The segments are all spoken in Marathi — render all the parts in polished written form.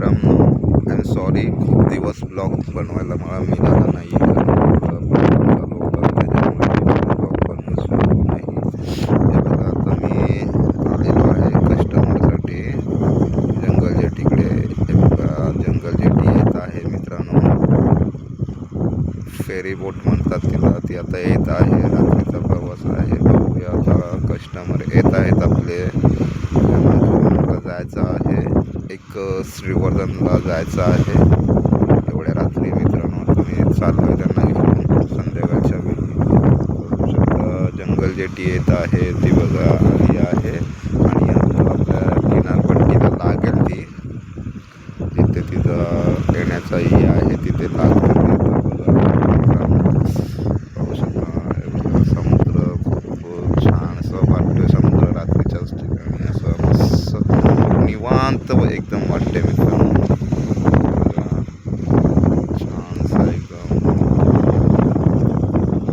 मित्रांनो, आय एम सॉरी, खूप दिवस ब्लॉग बनवायला मला मिळाला नाही, कारण चालू होता त्याच्यामुळे ब्लॉग बनवू शकलो नाही. हे बघा, आता मी आलेलो आहे कस्टमरसाठी जंगल जेटीकडे. हे बघा, जंगल जेटी येत आहे मित्रांनो, फेरी बोट म्हणतात तिला. ती आता येत आहे, रात्रीचा प्रवास आहे. बघूया आता कस्टमर येत आहेत आपले. जायचं आहे, एक श्रीवर्धनला जायचं आहे एवढ्या रात्री मित्रांनो. तुम्ही चाललोय त्यांना घेऊन संध्याकाळच्या वेळी. बघू शकता जंगल जेटी येत आहे, ती बघा आली आहे. आणि आपल्या किनारपट्टीला लागेल ती, जिथे तिथं येण्याचा ही आहे तिथे लागते. पाहू शकता समुद्र खूप छान असं वाटतं. समुद्र रात्रीच्याच ठिकाणी असं मस्त निवांत एकदम वाटते मित्रांनो. छानसा एकदम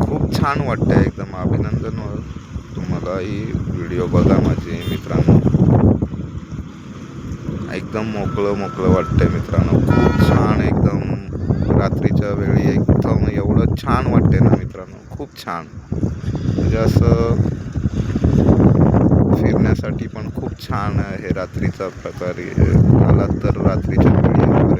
खूप छान वाटते एकदम. अभिनंदन तुम्हाला ही व्हिडिओ बघा माझे मित्रांनो. एकदम मोकळं वाटतंय मित्रांनो, खूप छान एकदम रात्रीच्या वेळी एकदम एवढं छान वाटते ना मित्रांनो, खूप छान. म्हणजे असं फिरण्यासाठी पण खूप छान आहे रात्रीचा प्रकारे. आलात तर रात्रीच्या वेळी